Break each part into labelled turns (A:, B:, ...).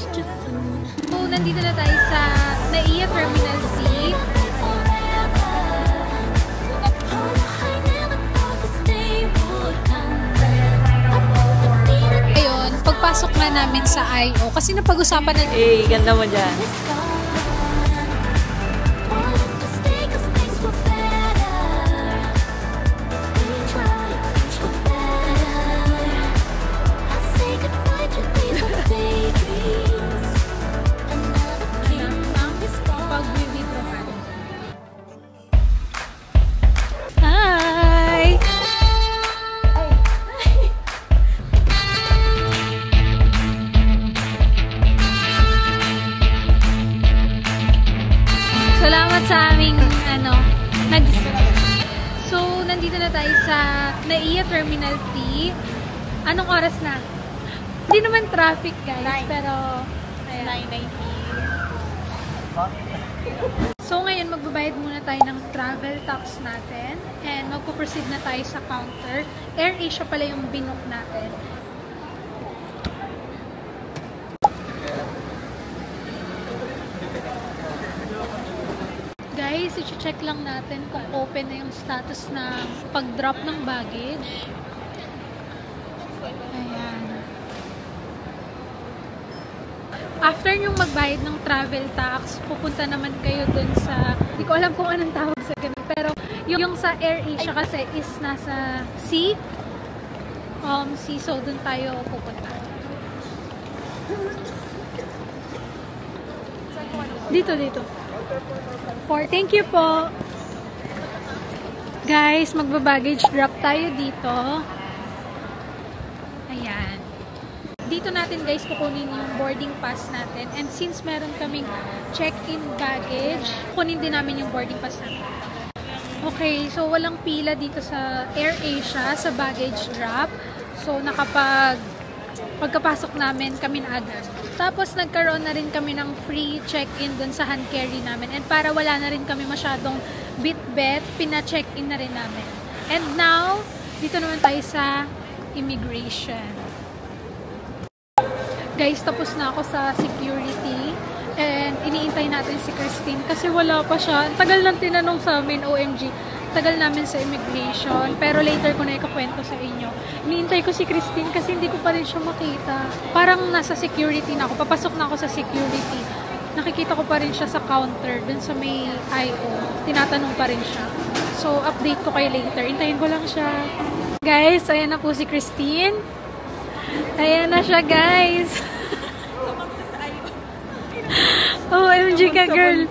A: So, nandito na tayo sa NAIA Terminal C. Ayun, pagpasok na namin sa I.O. kasi napag-usapan na...
B: ganda mo dyan.
A: Sa aming So, nandito na tayo sa NAIA Terminal T. Anong oras na? Hindi naman traffic, guys. Pero, ayan. 9:19. So, ngayon, magbabayad muna tayo ng travel tax natin. And magpo-proceed na tayo sa counter. AirAsia pala yung binook natin. Guys, i-check lang natin kung open na yung status ng pag-drop ng baggage. Ayan. After nyong magbayad ng travel tax, pupunta naman kayo dun sa, hindi ko alam kung anong tawag sa ganun, pero yung sa AirAsia kasi is nasa C. So dun tayo pupunta. Dito. Thank you po. Guys, magbabaggage drop tayo dito. Ayan. Dito natin guys kukunin yung boarding pass natin. And since meron kaming check-in baggage, kunin din namin yung boarding pass natin. Okay, so walang pila dito sa AirAsia sa baggage drop. So pagkapasok namin kami na agad. Tapos nagkaroon na rin kami ng free check-in dun sa hand carry namin. And para wala na rin kami masyadong bit-bet, pina-check-in na rin namin. And now, dito naman tayo sa immigration. Guys, tapos na ako sa security. And iniintay natin si Christine kasi wala pa siya. Tagal lang tinanong sa amin, OMG. Tagal namin sa immigration. Pero later ko na ikakwento sa inyo. Iniintay ko si Christine kasi hindi ko pa rin siya makita. Parang nasa security na ako. Papasok na ako sa security. Nakikita ko pa rin siya sa counter. Dun sa may I.O. Tinatanong pa rin siya. So, update ko kayo later. Intayin ko lang siya. Guys, ayan na po si Christine. Ayan na siya, guys. OMG ka, girl.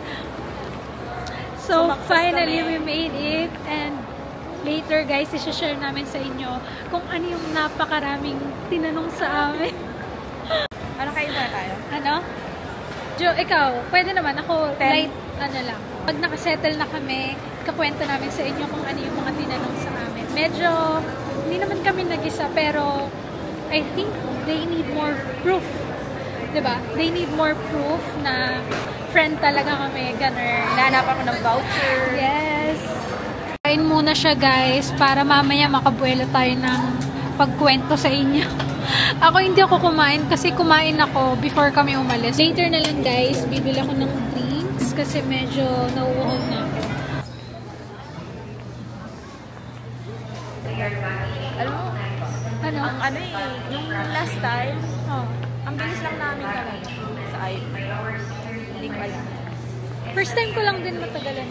A: So, finally, we made it. And later, guys, i-share namin sa inyo kung ano yung napakaraming tinanong sa amin.
B: Ano kayo ba tayo?
A: Ano? Jo, ikaw, pwede naman. Ako, light, lang. Pag nakasettle na kami, kakwento namin sa inyo kung ano yung mga tinanong sa amin. Medyo, hindi naman kami nag-isa, pero I think they need more proof. Diba? They need more proof na friend talaga kami, ganun.
B: Hinahanap ako ng voucher.
A: Yes. Kain muna siya, guys, para mamaya makabuelo tayo ng pagkwento sa inyo. Ako hindi ako kumain kasi kumain ako before kami umalis. Later na lang, guys, bibili ako ng drinks kasi medyo nauuhaw na ako.
B: Ano? Yung last time, ang bilis lang namin talaga sa hindi ko alam.
A: First time ko lang din matagalan.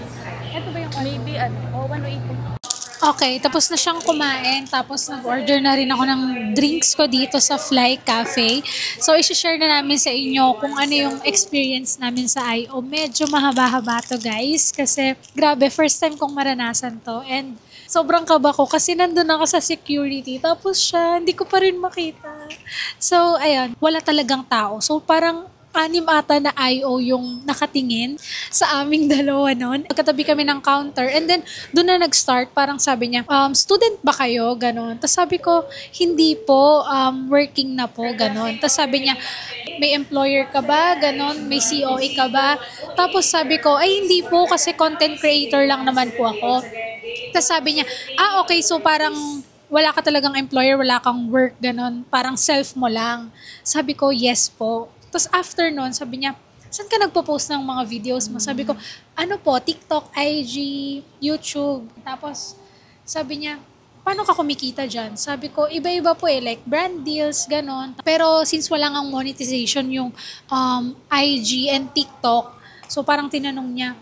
A: Ito ba yung
B: maybe 108.
A: Okay, tapos na siyang kumain. Tapos nag-order na rin ako ng drinks ko dito sa Fly Cafe. So, isi-share na namin sa inyo kung ano yung experience namin sa I.O. Medyo mahaba-haba to, guys. Kasi, grabe, first time kong maranasan to. And, sobrang kaba ko kasi nandun ako sa security. Tapos siya, hindi ko pa rin makita. So, ayun, wala talagang tao. So, parang 6 ata na I.O. yung nakatingin sa aming dalawa nun. Pagkatabi kami ng counter and then doon na nag-start, parang sabi niya, student ba kayo? Ganon. Tapos sabi ko, hindi po, working na po, ganon. Tapos sabi niya, may employer ka ba? Ganon. May COE ka ba? Tapos sabi ko, ay hindi po kasi content creator lang naman po ako. Tapos sabi niya, okay, so parang wala ka talagang employer, wala kang work, ganon. Parang self mo lang. Sabi ko, yes po. Tapos after nun, sabi niya, saan ka nagpo-post ng mga videos mo? Sabi ko, ano po, TikTok, IG, YouTube. Tapos sabi niya, paano ka kumikita dyan? Sabi ko, iba-iba po like brand deals, ganon. Pero since wala ngang monetization yung IG and TikTok, so parang tinanong niya,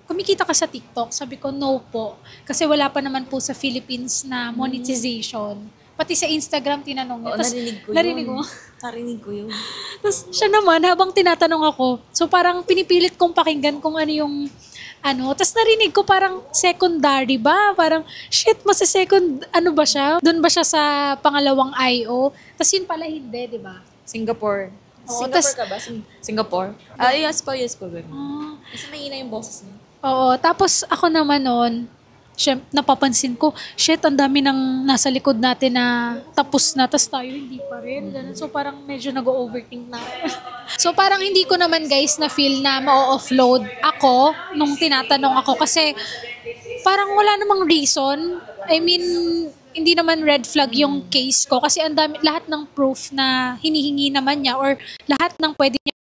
A: kumikita ka sa TikTok? Sabi ko, no po. Kasi wala pa naman po sa Philippines na monetization. Pati sa Instagram, tinanong niya.
B: Oo, narinig ko yun.
A: Narinig mo?
B: Narinig ko yun.
A: Tapos siya naman, habang tinatanong ako, so parang pinipilit kong pakinggan kung ano yung tapos narinig ko parang secondary ba? Parang, shit, second, ano ba siya? Doon ba siya sa pangalawang IO? Tapos yun pala hindi, di ba?
B: Singapore.
A: Oo,
B: Singapore ka ba? Singapore? Yes po.
A: Ah,
B: Kasi mahina yung boses niya.
A: oo, tapos ako naman noon, napapansin ko, shit, ang dami nang nasa likod natin na tapos na, tapos tayo hindi pa rin. Ganun. So parang medyo nag-overthink na. So parang hindi ko naman guys na feel na ma-offload ako nung tinatanong ako kasi parang wala namang reason. I mean, hindi naman red flag yung case ko kasi ang dami, lahat ng proof na hinihingi naman niya or lahat ng pwede niya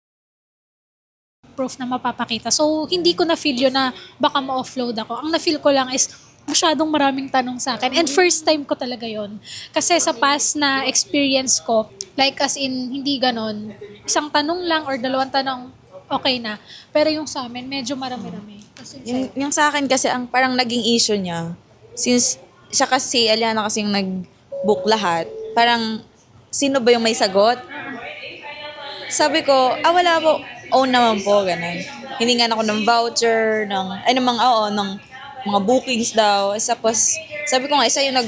A: proof na mapapakita. So, hindi ko na-feel yun na baka ma-offload ako. Ang na-feel ko lang is masyadong maraming tanong sa akin. And first time ko talaga yon. Kasi sa past na experience ko, like as in, hindi ganon. Isang tanong lang or dalawang tanong, okay na. Pero yung sa amin, medyo marami-rami.
B: Yung sa akin kasi, ang parang naging issue niya, since siya kasi, Aliana kasi yung nag-book lahat, parang, sino ba yung may sagot? Sabi ko, wala po. Own naman po, ganun. Hiningan ako ng voucher, ng mga bookings daw. Tapos, sabi ko nga, siya yung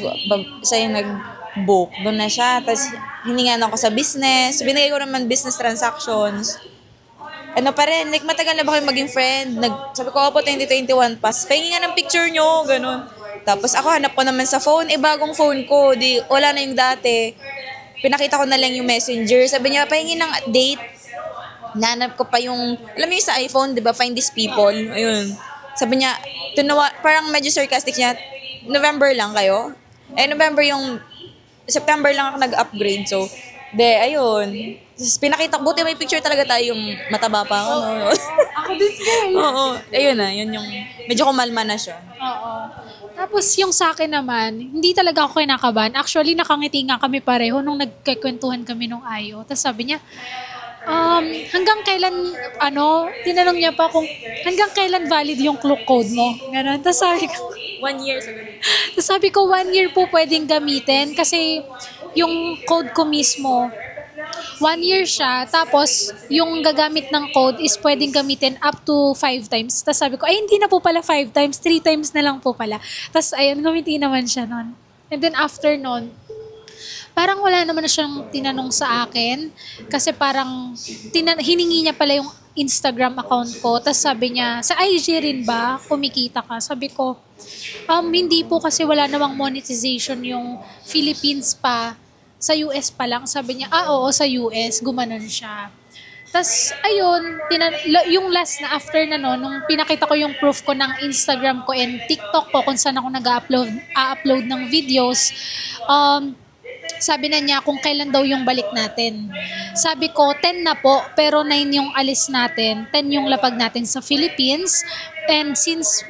B: nag-book. Doon na siya. Tapos, hiningan ako sa business. Binigay ko naman business transactions. Ano pa rin, like, matagal na ba kayo maging friend? Sabi ko, opo, 2021 pass. Pahingi nga ng picture nyo, ganun. Tapos, ako, hanap ko naman sa phone. Bagong phone ko. Wala na yung dati. Pinakita ko na lang yung messenger. Sabi niya, pahingi ng date. Nanap ko pa yung, alam mo yung sa iPhone, di ba, find these people. Ayun. Sabi niya, parang medyo sarcastic niya, November lang kayo? November September lang ako nag-upgrade. So, ayun. Tapos pinakita, buti may picture talaga tayo yung mataba pa ako.
A: Ako din guys.
B: Oo. Ayun na, yun yung, medyo kumalma na siya.
A: Oo. Tapos yung sa akin naman, hindi talaga ako kinakabahan. Actually, nakangiti nga kami pareho nung nagkikwentuhan kami nung IO. Tapos sabi niya, hanggang kailan, tinanong niya pa kung hanggang kailan valid yung code mo. Ganun. Tapos sabi ko,
B: 1 year sa
A: tapos sabi ko, 1 year po pwedeng gamitin kasi yung code ko mismo, 1 year siya, tapos yung gagamit ng code is pwedeng gamitin up to 5 times. Tapos sabi ko, hindi na po pala 5 times, 3 times na lang po pala. Tapos ayun, gamitin naman siya nun. And then after nun, parang wala naman na siyang tinanong sa akin kasi parang hiningi niya pala yung Instagram account ko. Tapos sabi niya, sa IG rin ba? Kumikita ka? Sabi ko, hindi po kasi wala namang monetization yung Philippines pa. Sa US pa lang. Sabi niya, oo, sa US. Gumanon siya. Tapos, ayun, yung last na after na nung pinakita ko yung proof ko ng Instagram ko and TikTok ko kung saan ako nag-upload ng videos, sabi na niya kung kailan daw yung balik natin. Sabi ko, 10 na po, pero 9 yung alis natin. 10 yung lapag natin sa Philippines. And since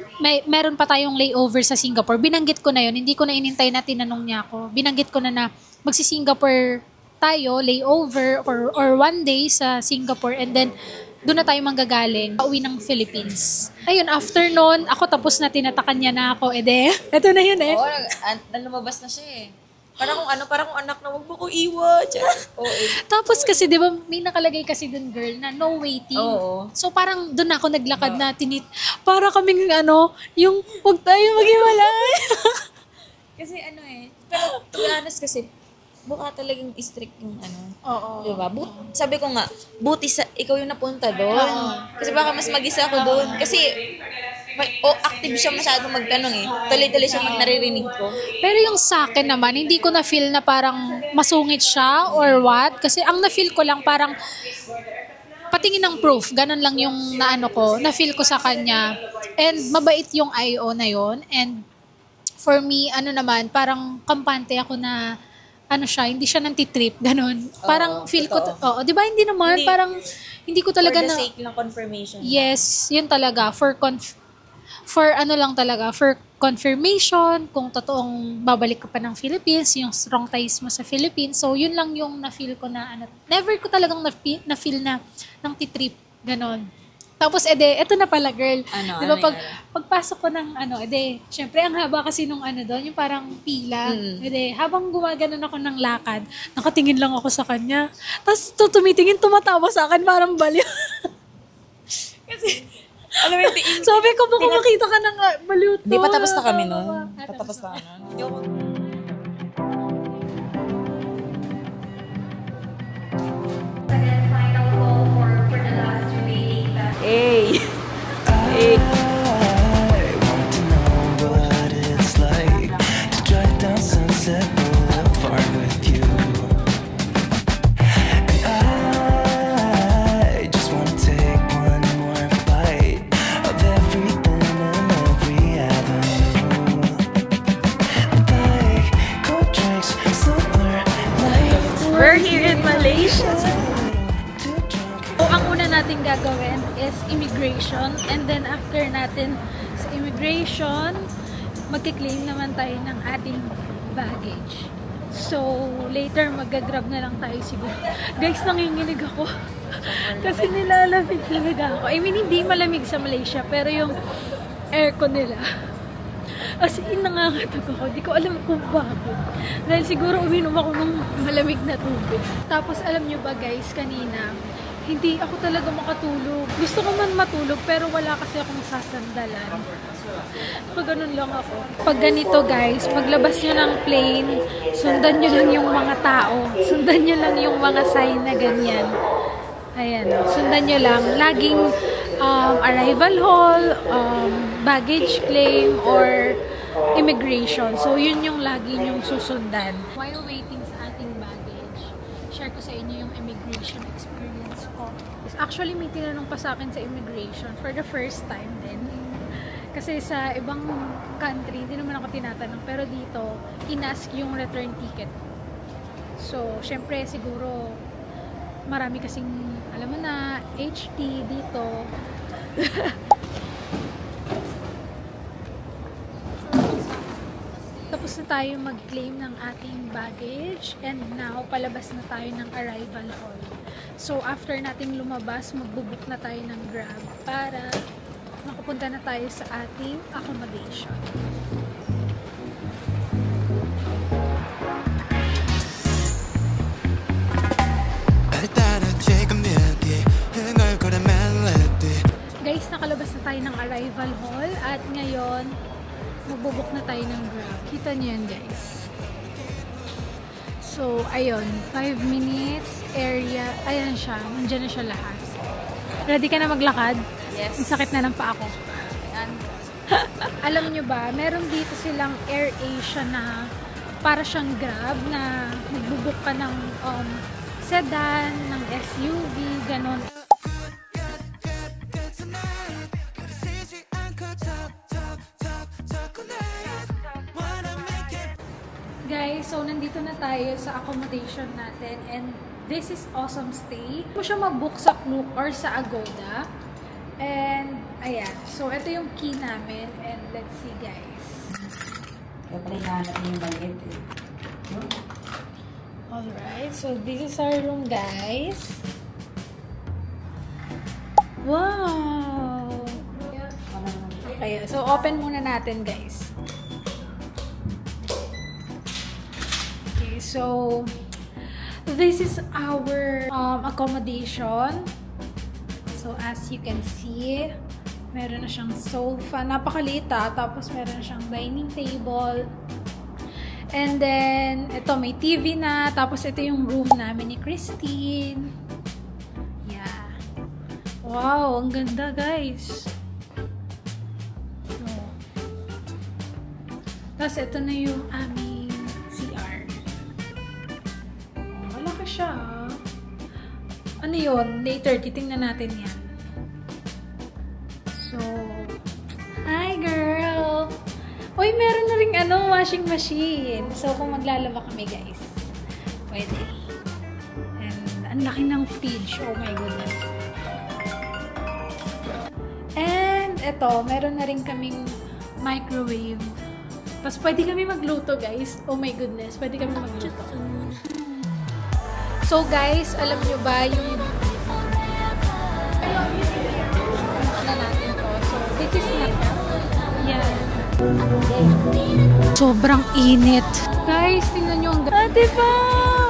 A: meron pa tayong layover sa Singapore, binanggit ko na yun. Hindi ko na inintay na tinanong niya ako. Binanggit ko na magsi-Singapore tayo, layover, or 1 day sa Singapore. And then, doon na tayo manggagaling, pauwi ng Philippines. Ayun, after nun, ako tapos na tinatakan niya na ako. Eto na yun eh.
B: Oo, lumabas na siya eh. Parang kung anak na, wag mo ko iwan.
A: Tapos kasi, di ba, may nakalagay kasi dun, girl, na no waiting.
B: Oo.
A: So, parang dun ako naglakad na para kaming yung wag tayo maghiwalay.
B: Kasi pero to be honest kasi, buka talagang strict yung
A: Oo.
B: Diba? Sabi ko nga, buti ikaw yung napunta doon. Kasi baka mas mag-isa ako doon. Kasi, active siya masyadong magtanong eh. Tuloy-tuloy siya naririnig ko.
A: Pero yung sa akin naman, hindi ko na-feel na parang masungit siya or what. Kasi ang na-feel ko lang parang patingin ng proof. Ganun lang yung na-feel ko sa kanya. And mabait yung IO na yon. And for me, naman, parang kampante ako na ano siya, hindi siya nantitrip, ganun. Parang feel ko,
B: totoo.
A: di ba hindi naman,
B: Hindi.
A: parang hindi ko talaga
B: For the
A: na,
B: sake ng confirmation.
A: yes, yun talaga, for ano lang talaga, for confirmation, kung totoong babalik ka pa ng Philippines, yung strong ties mo sa Philippines. So, yun lang yung na-feel ko na, ano, never ko talagang na-feel na ng titrip, ganon. Tapos, eto na pala, girl.
B: Ano,
A: Di ba,
B: ano
A: pagpasok ko ng, syempre, ang haba kasi nung doon, yung parang pila. Habang gumaganon ako ng lakad, nakatingin lang ako sa kanya. Tapos, tumitingin, tumatawa sa akin, parang baliw. Kasi,
B: Alam mo,
A: sabi ko, baka makita ka ng baliw to.
B: Di pa tapos na kami nun. Patapos na nun. Hindi ako...
C: Final call for the last remaining batch.
B: Hey!
D: I want to know what it's like to drive down Sunset Boulevard with you. And I just want to take one more bite of everything and every avenue. Like cold drinks, summer nights.
B: We're here in Malaysia.
A: So, ang una natin gagawin is immigration. And then, after natin sa immigration, magkiklaim naman tayo ng ating baggage. So, later, mag-grab na lang tayo siguro. Guys, nanginginig ako. Kasi nilalamig talaga ako. I mean, hindi malamig sa Malaysia, pero yung aircon nila. As in, nangangatog ako. Di ko alam kung bakit. Dahil siguro uminom ako ng malamig na tubig. Tapos, alam nyo ba guys, kanina, hindi ako talaga makatulog. Gusto ko man matulog, pero wala kasi akong sasandalan. Pag ganun lang ako. Pag ganito guys, paglabas nyo ng plane, sundan nyo lang yung mga tao. Sundan nyo lang yung mga sign na ganyan. Ayan, sundan nyo lang. Laging arrival hall, baggage claim, or immigration. So, yun yung lagi nyong susundan. While waiting sa ating baggage, share ko sa inyo yung immigration experience ko. Actually, may tinanong pa sa akin sa immigration for the first time din. Kasi sa ibang country, hindi naman ako tinatanong. Pero dito, inask yung return ticket. So, syempre, siguro, marami kasing, alam mo na, HT dito. Tapos na tayo mag-claim ng ating baggage. And now, palabas na tayo ng arrival hall. So, after nating lumabas, magbubook na tayo ng Grab para makapunta na tayo sa ating accommodation. Guys, nakalabas na tayo ng arrival hall at ngayon, magbubuk na tayo ng Grab. Kita niyo yan guys. So, ayun, 5 minutes, area, ayan siya, nandiyan na siya lahat. Ready ka na maglakad?
B: Yes.
A: Ang sakit na ng paa ko.
B: Yan.
A: Alam nyo ba, meron dito silang AirAsia na para siyang Grab na magbubuk ka ng sedan, ng SUV, ganon. Guys, so nandito na tayo sa accommodation natin and this is Awesome Stay. Mo siya mag-book sa Klook or sa Agoda. And ayan, so ito yung key namin and let's see guys.
E: Kaya pala hinahanap niyo yung baget eh.
A: Alright, so this is our room guys. Wow! Ayan, so open muna natin guys. Okay, so this is our accommodation. So as you can see, meron na siyang sofa, napakaliit tapos meron na siyang dining table. And then, ito may TV na, tapos ito yung room namin ni Christine. Yeah. Wow, ang ganda guys. So, tapos ito na yung aming CR. Oh, malaki siya. Ano yun? Later, titingnan natin yan. So, hi girl! Uy, meron na ring washing machine. So, kung maglalaba kami guys, Pwede. And ang laki ng fridge. Oh my goodness. And eto, meron na rin kaming microwave. Tapos pwede kami magluto, guys. Oh my goodness, pwede kami magluto. So guys, alam nyo ba yung na natin to. So this is na. Yan. Sobrang init. Guys, tingnan nyo ang diba?